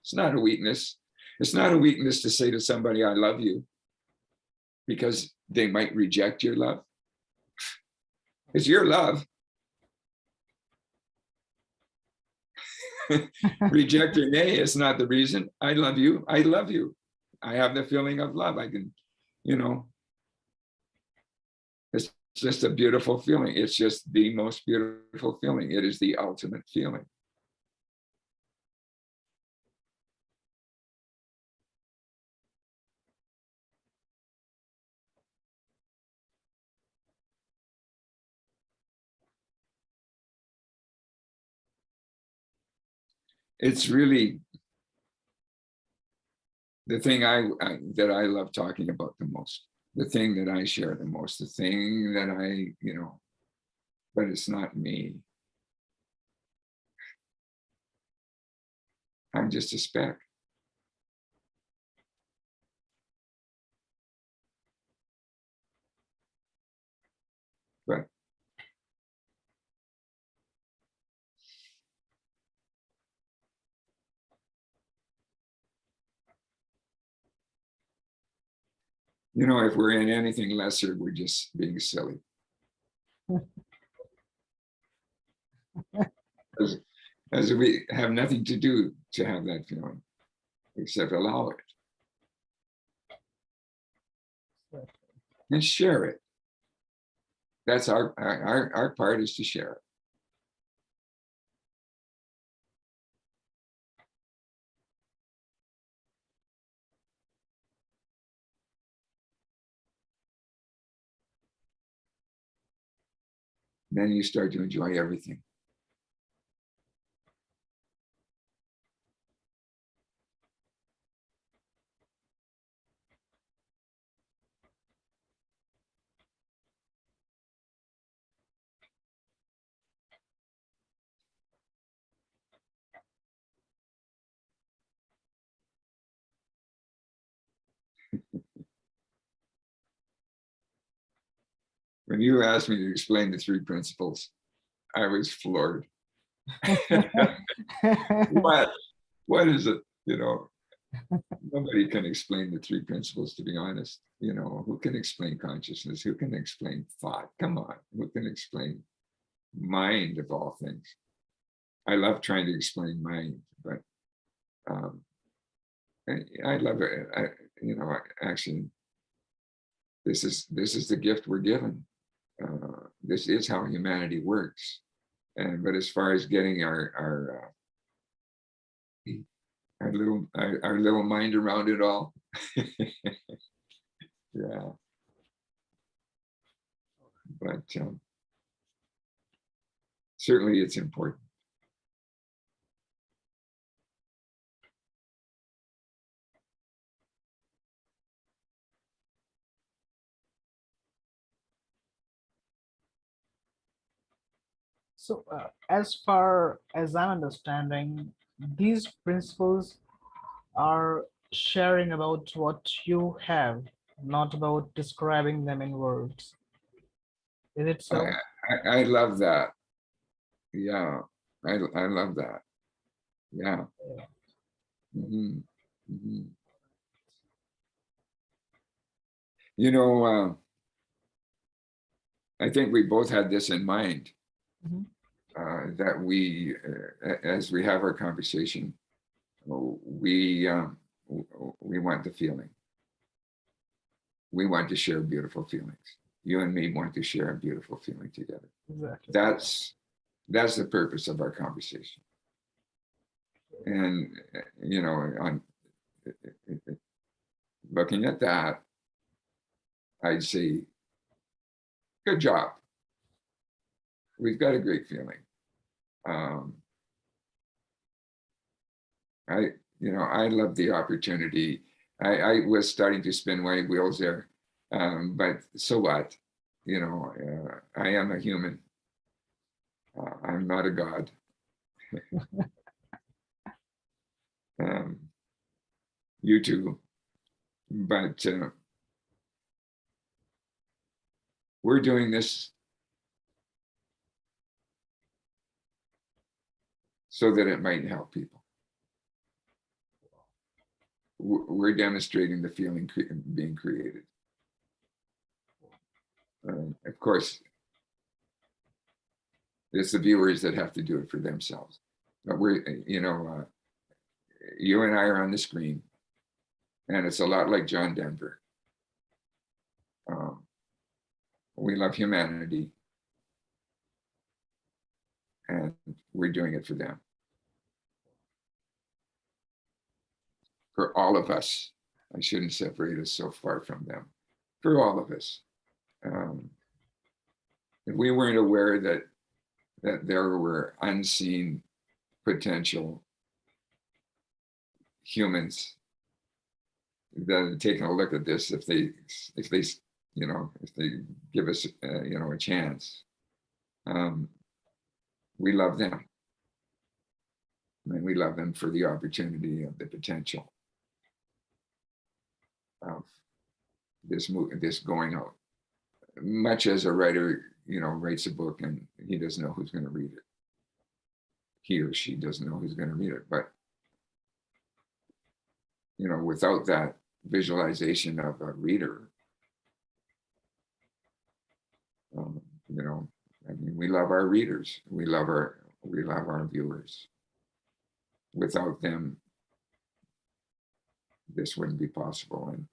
It's not a weakness. It's not a weakness to say to somebody, I love you, because they might reject your love. It's your love. Reject or nay is not the reason. I love you. I love you. I have the feeling of love. I can, it's just a beautiful feeling. It's just the most beautiful feeling. It is the ultimate feeling. It's really the thing that I love talking about the most, the thing that I share the most, the thing that but it's not me. I'm just a speck. But if we're in anything lesser, we're just being silly. As we have nothing to do to have that feeling, except allow it and share it. That's our part, is to share it. Then you start to enjoy everything. When you asked me to explain the three principles, I was floored. What is it? Nobody can explain the three principles, to be honest. Who can explain consciousness? Who can explain thought? Come on, who can explain mind of all things? I love trying to explain mind, but I love it. Actually, this is the gift we're given. This is how humanity works. But as far as getting our little mind around it all, yeah. But certainly it's important. So, as far as I'm understanding, these principles are sharing about what you have not about describing them in words. Is it I, so? I love that. Yeah, I love that. Yeah. Yeah. Hmm. Hmm. You know, I think we both had this in mind Mhm. that we, as we have our conversation, we we want the feeling. We want to share beautiful feelings. You and me want to share a beautiful feeling together. Exactly. That's that's the purpose of our conversation. And you know, on looking at that, I'd say, good job. We've got a great feeling. Um, I, I love the opportunity. I was starting to spin my wheels there, but so what? I am a human. I'm not a god. Um, you too, but we're doing this so that it might help people. We're demonstrating the feeling being created. Of course, it's the viewers that have to do it for themselves. But you and I are on the screen, and it's a lot like John Denver. Um, we love humanity, and we're doing it for them, for all of us. I shouldn't separate us so far from them. For all of us. Um, if we weren't aware that there were unseen potential humans that are taking a look at this, if they give us a chance, um, we love them. And we love them for the opportunity of the potential of this going out. Much as a writer, writes a book and he doesn't know who's going to read it. He or she doesn't know who's going to read it. But, without that visualization of a reader, um, you know, we love our readers. We love our viewers. Without them, this wouldn't be possible. And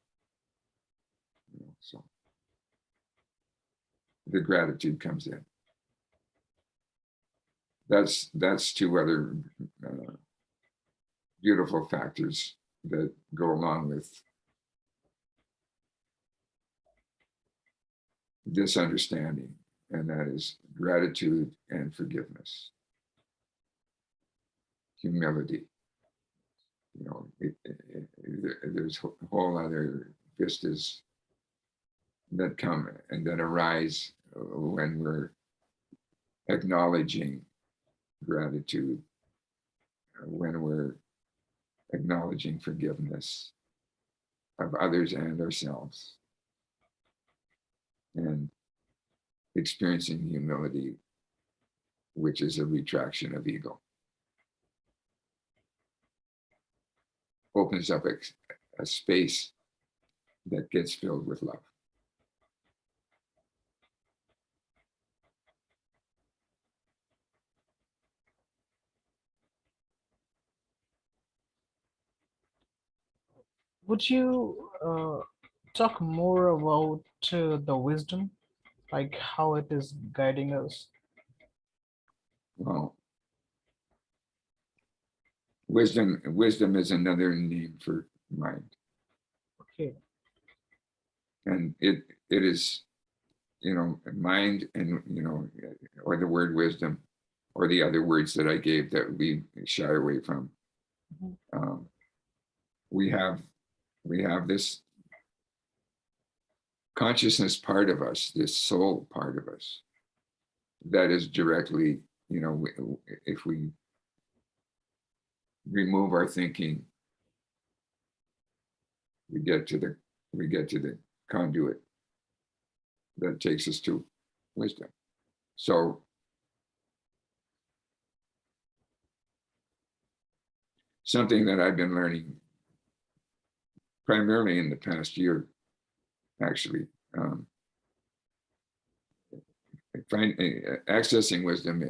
so the gratitude comes in. That's two other uh, beautiful factors that go along with this understanding, and that is gratitude and forgiveness, humility. There's whole other vistas that come and that arise when we're acknowledging gratitude, when we're acknowledging forgiveness of others and ourselves, and experiencing humility, which is a retraction of ego, opens up a space that gets filled with love. Would you talk more about the wisdom, like how it is guiding us? Well, wisdom is another name for mind, Okay. and it is mind, and or the word wisdom, or the other words that I gave that we shy away from. Mhm. um, we have this consciousness part of us, this soul part of us, that is directly, if we remove our thinking, we get to the conduit that takes us to wisdom. So something that I've been learning primarily in the past year, actually, accessing wisdom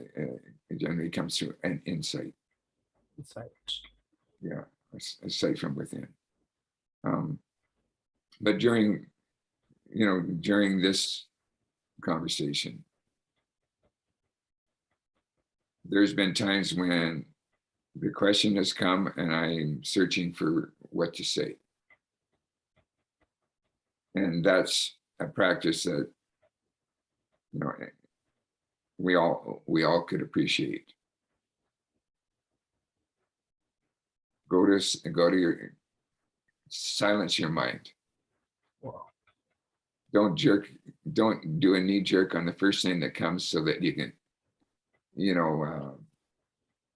generally comes through an insight. Insight. Yeah, a sight from within. But during this conversation, there's been times when the question has come and I'm searching for what to say. And that's a practice that, we all could appreciate. Go to your, silence your mind. Wow. Don't do a knee jerk on the first thing that comes so that you can,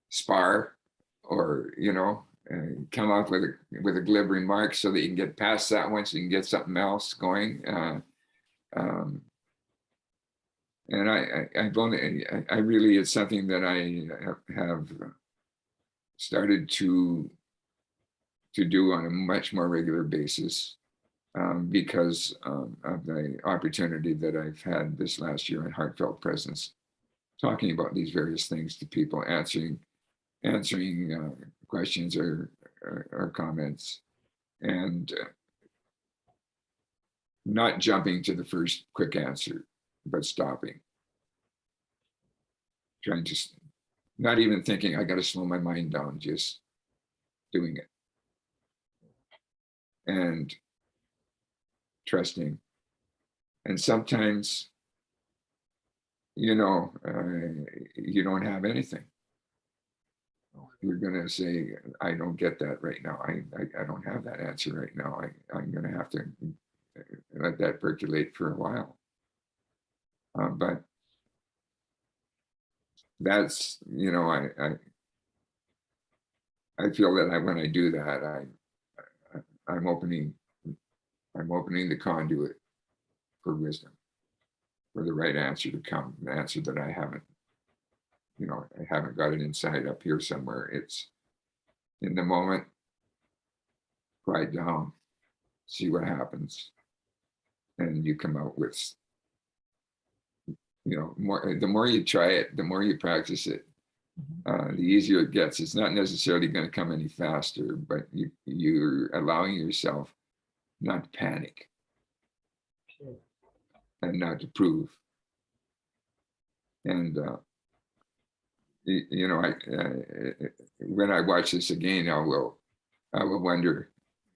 spar or, come up with a glib remark so that you can get past that one so you can get something else going. And I really, it's something that I have started to do on a much more regular basis because of the opportunity that I've had this last year in Heartfelt Presence, talking about these various things to people, answering questions or comments, and not jumping to the first quick answer, but stopping, trying to, not even thinking I got to slow my mind down, just doing it and trusting. And sometimes, you don't have anything. You're going to say, I don't get that right now. I don't have that answer right now. I'm going to have to let that percolate for a while. But that's, I feel that when I do that, I'm opening the conduit for wisdom, for the right answer to come, an answer that I haven't got it inside up here somewhere. It's in the moment, quiet down, see what happens. And you come out with, more, the more you try it, the more you practice it, the easier it gets. It's not necessarily going to come any faster, but you're allowing yourself not to panic and not to prove. And, when I watch this again, I will wonder,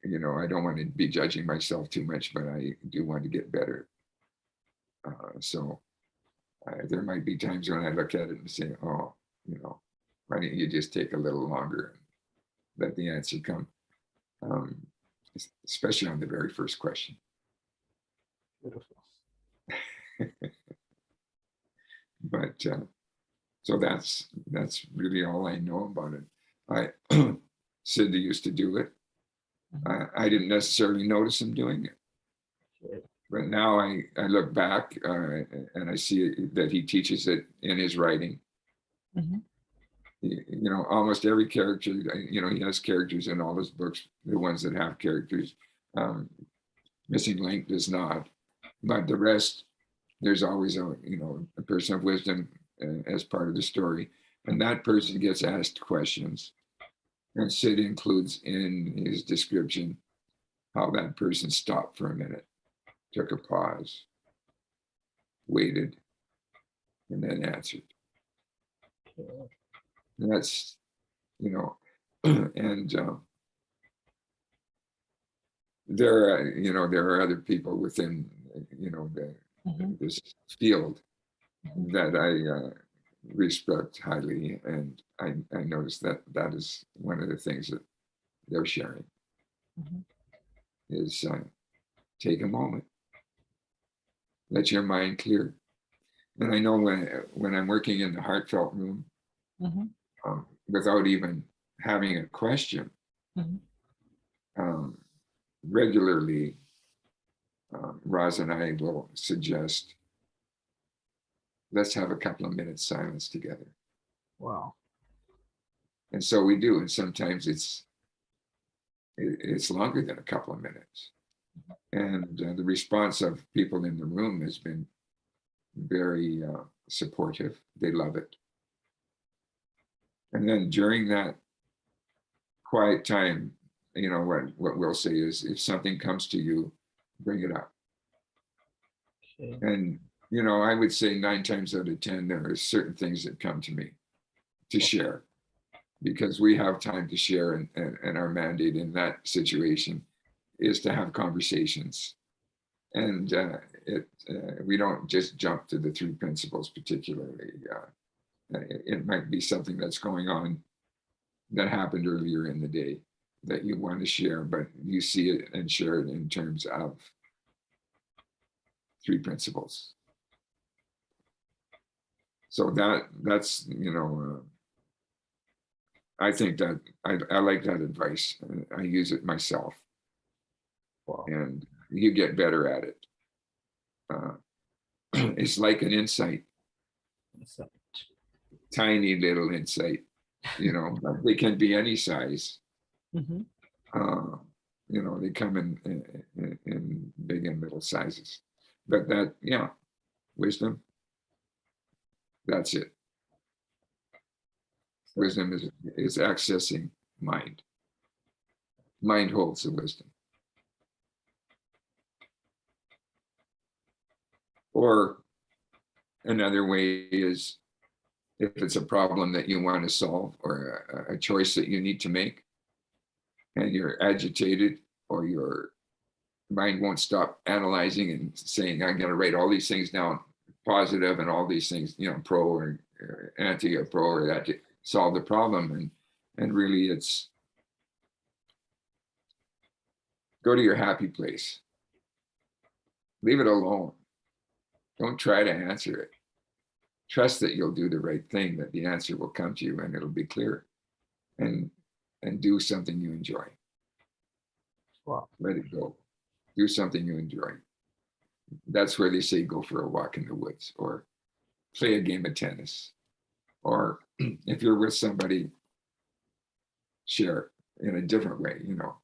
I don't want to be judging myself too much, but I do want to get better. So there might be times when I look at it and say, oh, why don't you just take a little longer and let the answer come, especially on the very first question. Beautiful. But so that's really all I know about it. Sid used to do it. I didn't necessarily notice him doing it. But now I look back and I see that he teaches it in his writing. Almost every character, he has characters in all his books, the ones that have characters. Missing Link does not. But the rest, there's always a person of wisdom as part of the story. And that person gets asked questions. And Sid includes in his description how that person stopped for a minute, took a pause, waited, and then answered. And that's, and there are other people within, this field that I respect highly, and I noticed that is one of the things that they're sharing is take a moment, let your mind clear. And I know when I'm working in the heartfelt room, without even having a question, regularly Roz and I will suggest, let's have a couple of minutes silence together. Wow. And so we do. And sometimes it's longer than a couple of minutes. And the response of people in the room has been very supportive. They love it. And then during that quiet time, you know, what we'll say is, if something comes to you, bring it up. Okay. And, you know, I would say 9 times out of 10, there are certain things that come to me to share, because we have time to share, and our mandate in that situation is to have conversations. And we don't just jump to the 3 principles particularly. It might be something that's going on that happened earlier in the day that you want to share, but you see it and share it in terms of 3 principles. So that's, you know, I think that I like that advice. I use it myself. Wow. And you get better at it. It's like an insight, So, tiny little insight, you know, but they can be any size. mhm. You know, they come in big and middle sizes. But that, yeah, wisdom, that's it. Wisdom is accessing mind. Mind holds the wisdom. Or another way is, if it's a problem that you want to solve, or a choice that you need to make, and you're agitated, or your mind won't stop analyzing and saying, I'm going to write all these things down, positive, and all these things, you know, pro or anti, or pro or that, to solve the problem. And really, it's go to your happy place. Leave it alone. Don't try to answer it. Trust that you'll do the right thing, that the answer will come to you and it'll be clear. And do something you enjoy. Wow. Let it go. Do something you enjoy. That's where they say go for a walk in the woods, or play a game of tennis, or if you're with somebody, share in a different way, you know,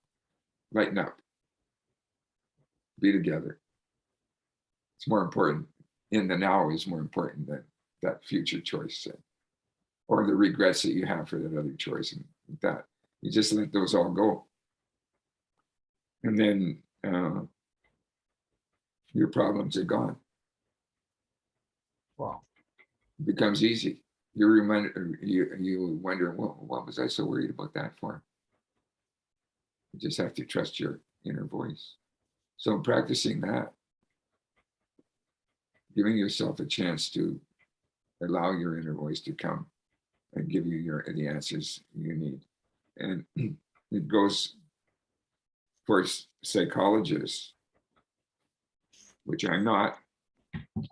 lighten up, be together. It's more important. In the now is more important than that future choice, or the regrets that you have for that other choice. And that you just let those all go. And then your problems are gone. Wow. It becomes easy. You wonder, what was I so worried about that for? You just have to trust your inner voice. So practicing that, giving yourself a chance to allow your inner voice to come and give you the answers you need. And it goes for psychologists, which I'm not.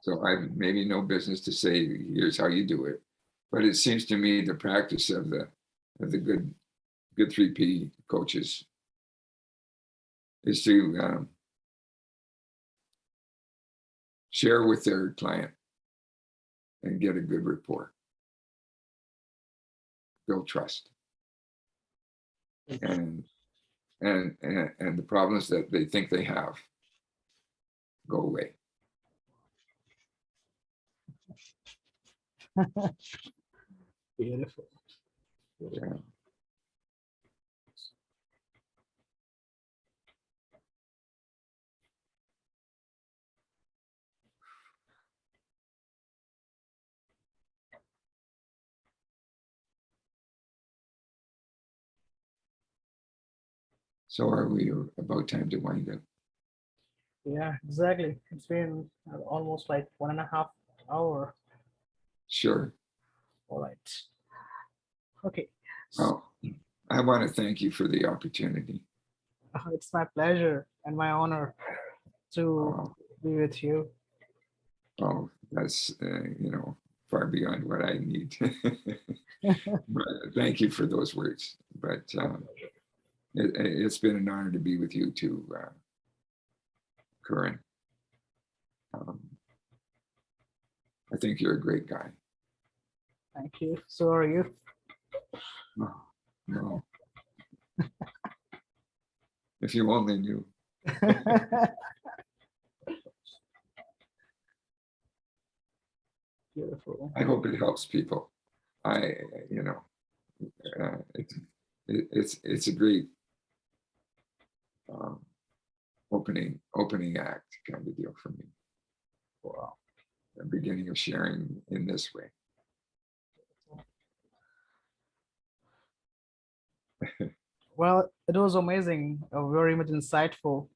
So I have maybe no business to say, here's how you do it. But it seems to me the practice of the good 3P coaches is to share with their client and get a good rapport, build trust, and the problems that they think they have go away. Beautiful. Yeah. So are we about time to wind up? Yeah, exactly. It's been almost like 1.5 hours. Sure. All right. Okay. Well, I want to thank you for the opportunity. It's my pleasure and my honor to Oh, be with you. That's you know, far beyond what I need. But thank you for those words. But it's been an honor to be with you too, Curran. I think you're a great guy. Thank you. So are you. No, no. If you only knew. Beautiful. I hope it helps people. I, you know, it's a great opening act kind of deal for me. Wow. The beginning of sharing in this way. Well, it was amazing, very much insightful.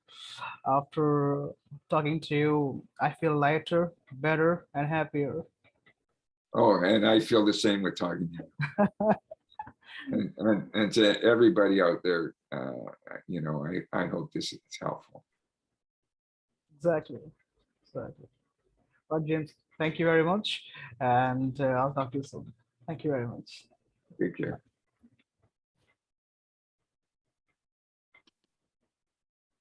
After talking to you, I feel lighter, better, and happier. Oh, and I feel the same with talking to you. And to everybody out there, you know, I hope this is helpful. Exactly. Exactly. Well, James, thank you very much. And I'll talk to you soon. Thank you very much. Take care.